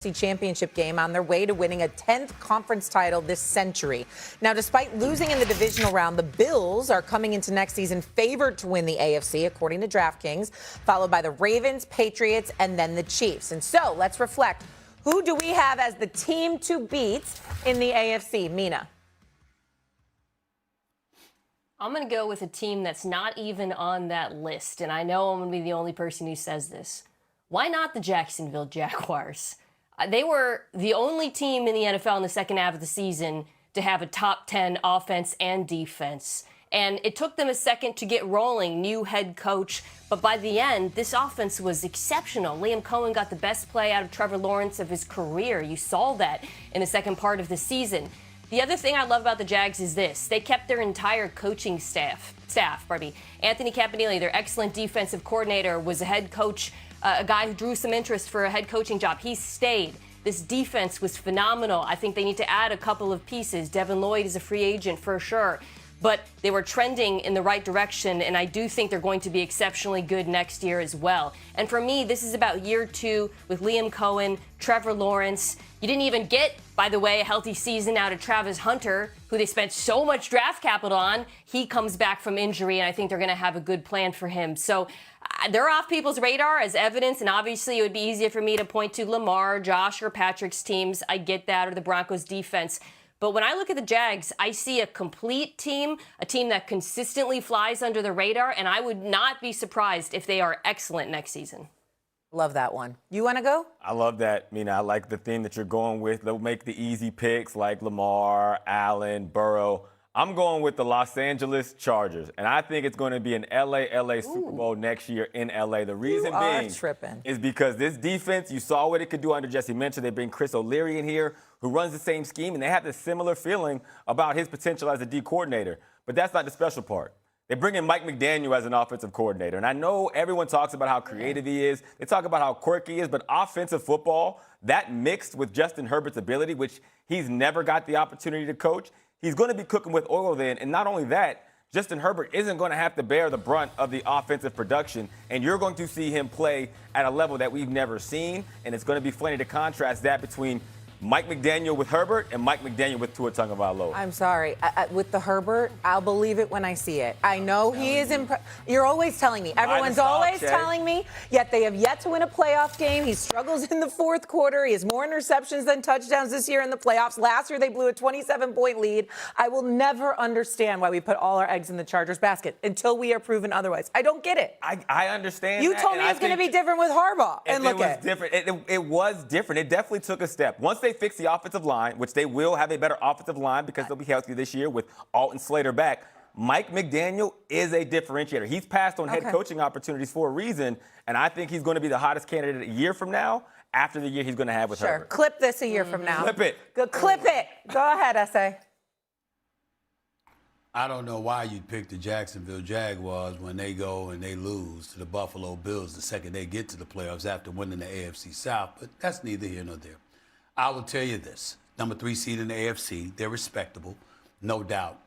AFC Championship game on their way to winning a 10th conference title this century. Now, despite losing in the divisional round, the Bills are coming into next season favored to win the AFC, according to DraftKings, followed by the Ravens, Patriots, and then the Chiefs. And so let's reflect. Who do we have as the team to beat in the AFC? Mina. I'm going to go with a team that's not even on that list, and I know I'm going to be the only person who says this. Why not the Jacksonville Jaguars? They were the only team in the NFL in the second half of the season to have a top 10 offense and defense. And it took them a second to get rolling, new head coach. But by the end, this offense was exceptional. Liam Cohen got the best play out of Trevor Lawrence of his career. You saw that in the second part of the season. The other thing I love about the Jags is this. They kept their entire coaching staff. Anthony Campanile, their excellent defensive coordinator, was a head coach, a guy who drew some interest for a head coaching job. He stayed. This defense was phenomenal. I think they need to add a couple of pieces. Devin Lloyd is a free agent for sure. But they were trending in the right direction, and I do think they're going to be exceptionally good next year as well. And for me, this is about year 2 with Liam Cohen, Trevor Lawrence. You didn't even get, by the way, a healthy season out of Travis Hunter, who they spent so much draft capital on. He comes back from injury, and I think they're going to have a good plan for him. So they're off people's radar as evidence, and obviously it would be easier for me to point to Lamar, Josh, or Patrick's teams. I get that, or the Broncos defense. But when I look at the Jags, I see a complete team, a team that consistently flies under the radar, and I would not be surprised if they are excellent next season. Love that one. You want to go? I love that. Mina, I like the theme that you're going with. They'll make the easy picks like Lamar, Allen, Burrow. I'm going with the Los Angeles Chargers, and I think it's going to be an LA Super Bowl next year in LA. The reason being is because this defense, you saw what it could do under Jesse Minter. They bring Chris O'Leary in here, who runs the same scheme, and they have this similar feeling about his potential as a D coordinator. But that's not the special part. They bring in Mike McDaniel as an offensive coordinator, and I know everyone talks about how creative he is. They talk about how quirky he is, but offensive football, that mixed with Justin Herbert's ability, which he's never got the opportunity to coach, he's going to be cooking with oil then. And not only that, Justin Herbert isn't going to have to bear the brunt of the offensive production, and you're going to see him play at a level that we've never seen, and it's going to be funny to contrast that between Mike McDaniel with Herbert and Mike McDaniel with Tua Tagovailoa. I'm sorry. With the Herbert, I'll believe it when I see it. I know he is You're always telling me. Everyone's always telling me. Yet they have yet to win a playoff game. He struggles in the fourth quarter. He has more interceptions than touchdowns this year in the playoffs. Last year they blew a 27-point lead. I will never understand why we put all our eggs in the Chargers basket until we are proven otherwise. I don't get it. I understand You told me it's going to be different with Harbaugh. And look at it. It was different. It definitely took a step. Once they fix the offensive line, which they will have a better offensive line because they'll be healthy this year with Alton Slater back, Mike McDaniel is a differentiator. He's passed on head coaching opportunities for a reason, and I think he's going to be the hottest candidate a year from now after the year he's going to have with Herbert. Clip this a year from now. Clip it. Clip it. Go ahead, S.A. I don't know why you'd pick the Jacksonville Jaguars when they go and they lose to the Buffalo Bills the second they get to the playoffs after winning the AFC South, but that's neither here nor there. I will tell you this, number 3 seed in the AFC, they're respectable, no doubt.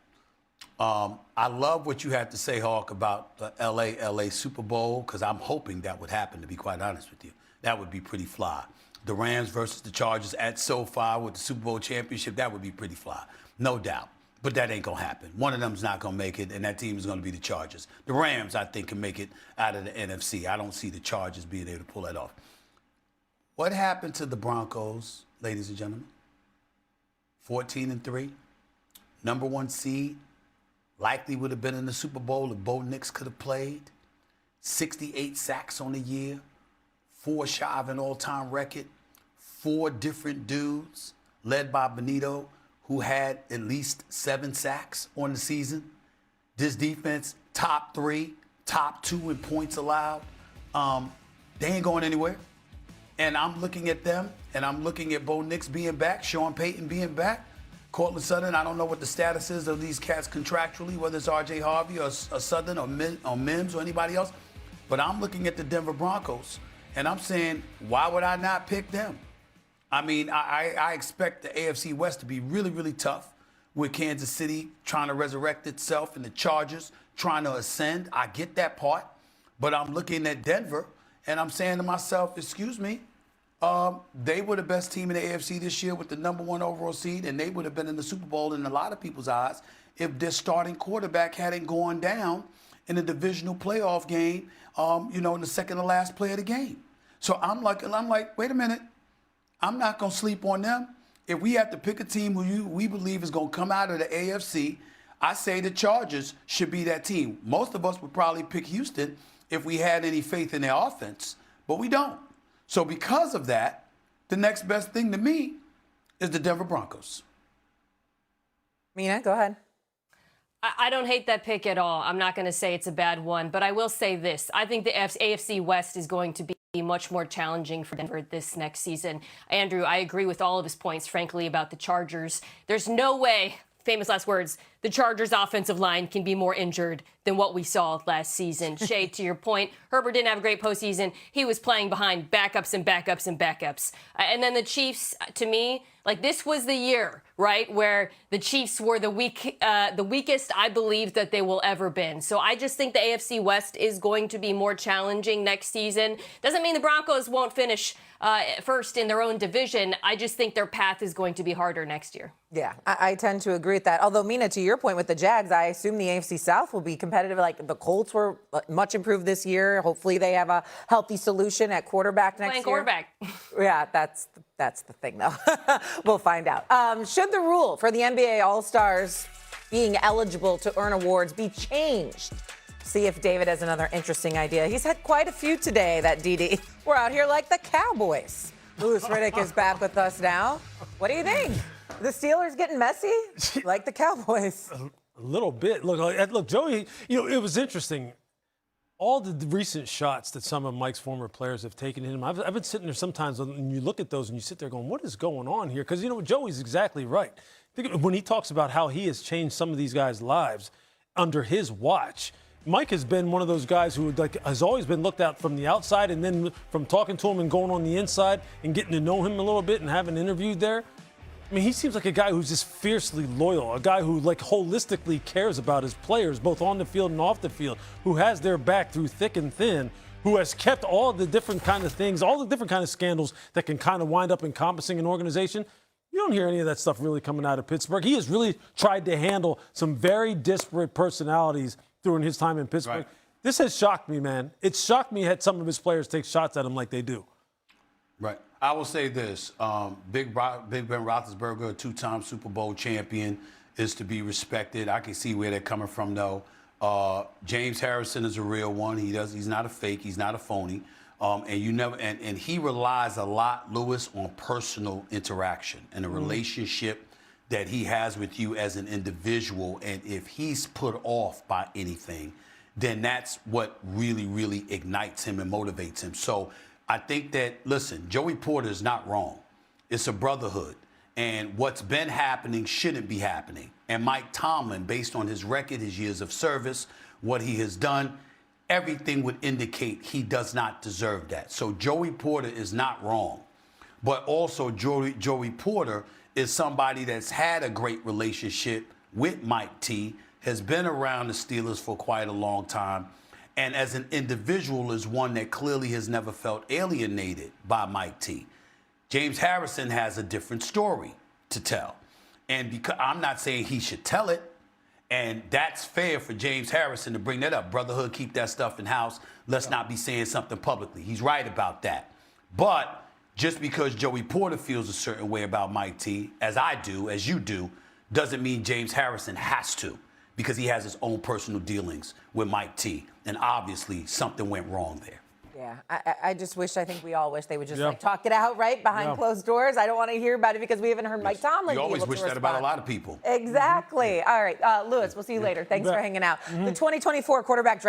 I love what you had to say, Hawk, about the LA Super Bowl, because I'm hoping that would happen, to be quite honest with you. That would be pretty fly. The Rams versus the Chargers at SoFi with the Super Bowl championship, that would be pretty fly, no doubt. But that ain't going to happen. One of them's not going to make it, and that team is going to be the Chargers. The Rams, I think, can make it out of the NFC. I don't see the Chargers being able to pull that off. What happened to the Broncos, ladies and gentlemen? 14-3, number 1 seed, likely would have been in the Super Bowl if Bo Nix could have played. 68 sacks on the year, 4 shy of an all-time record, 4 different dudes led by Benito who had at least 7 sacks on the season. This defense, top 3, top 2 in points allowed. They ain't going anywhere. And I'm looking at them, and I'm looking at Bo Nix being back, Sean Payton being back, Cortland Sutton. I don't know what the status is of these cats contractually, whether it's R.J. Harvey or Sutton or Mims or anybody else. But I'm looking at the Denver Broncos, and I'm saying, why would I not pick them? I mean, I expect the AFC West to be really, really tough with Kansas City trying to resurrect itself and the Chargers trying to ascend. I get that part. But I'm looking at Denver, and I'm saying to myself, excuse me, They were the best team in the AFC this year with the #1 overall seed, and they would have been in the Super Bowl in a lot of people's eyes if their starting quarterback hadn't gone down in the divisional playoff game, in the second to last play of the game. So I'm like, wait a minute. I'm not going to sleep on them. If we have to pick a team who we believe is going to come out of the AFC, I say the Chargers should be that team. Most of us would probably pick Houston if we had any faith in their offense, but we don't. So because of that, the next best thing to me is the Denver Broncos. Mina, go ahead. I don't hate that pick at all. I'm not going to say it's a bad one, but I will say this. I think the AFC West is going to be much more challenging for Denver this next season. Andrew, I agree with all of his points, frankly, about the Chargers. There's no way, famous last words, the Chargers' offensive line can be more injured than what we saw last season. Shay, to your point, Herbert didn't have a great postseason. He was playing behind backups and backups and backups. And then the Chiefs, to me, this was the year, right, where the Chiefs were the weakest I believe that they will ever been. So I just think the AFC West is going to be more challenging next season. Doesn't mean the Broncos won't finish first in their own division. I just think their path is going to be harder next year. Yeah, I tend to agree with that. Although, Mina, to your point with the Jags, I assume the AFC South will be competitive. Like the Colts were much improved this year. Hopefully they have a healthy solution at quarterback next year. Quarterback. Yeah, that's the thing, though. We'll find out. Should the rule for the NBA All-Stars being eligible to earn awards be changed? See if David has another interesting idea. He's had quite a few today, that DD. We're out here like the Cowboys. Louis Riddick is back with us now. What do you think? The Steelers getting messy like the Cowboys? A little bit. Look, Joey, it was interesting. All the recent shots that some of Mike's former players have taken him, I've been sitting there sometimes and you look at those and you sit there going, what is going on here? Because, Joey's exactly right. When he talks about how he has changed some of these guys' lives under his watch, Mike has been one of those guys who has always been looked at from the outside, and then from talking to him and going on the inside and getting to know him a little bit and having interviewed there. I mean, he seems like a guy who's just fiercely loyal, a guy who holistically cares about his players, both on the field and off the field, who has their back through thick and thin, who has kept all the different kind of things, all the different kind of scandals that can kind of wind up encompassing an organization. You don't hear any of that stuff really coming out of Pittsburgh. He has really tried to handle some very disparate personalities during his time in Pittsburgh. Right. This has shocked me, man. It's shocked me had some of his players take shots at him like they do. Right. I will say this. Big Ben Roethlisberger, a two-time Super Bowl champion, is to be respected. I can see where they're coming from, though. James Harrison is a real one. He's not a fake. He's not a phony. And he relies a lot, Lewis, on personal interaction and a relationship that he has with you as an individual. And if he's put off by anything, then that's what really, really ignites him and motivates him. So I think that, listen, Joey Porter is not wrong. It's a brotherhood. And what's been happening shouldn't be happening. And Mike Tomlin, based on his record, his years of service, what he has done, everything would indicate he does not deserve that. So Joey Porter is not wrong. But also Joey Porter is somebody that's had a great relationship with Mike T, has been around the Steelers for quite a long time, and as an individual is one that clearly has never felt alienated by Mike T. James Harrison has a different story to tell. And because I'm not saying he should tell it, and that's fair for James Harrison to bring that up. Brotherhood, keep that stuff in house. Let's not be saying something publicly. He's right about that. But just because Joey Porter feels a certain way about Mike T, as I do, as you do, doesn't mean James Harrison has to, because he has his own personal dealings with Mike T. And obviously something went wrong there. Yeah, I think we all wish they would just talk it out, right, behind closed doors. I don't want to hear about it because we haven't heard Mike Tomlin. You always wish that about a lot of people. Exactly. All right, Louis, we'll see you later. Thanks for hanging out. The 2024 quarterback draft.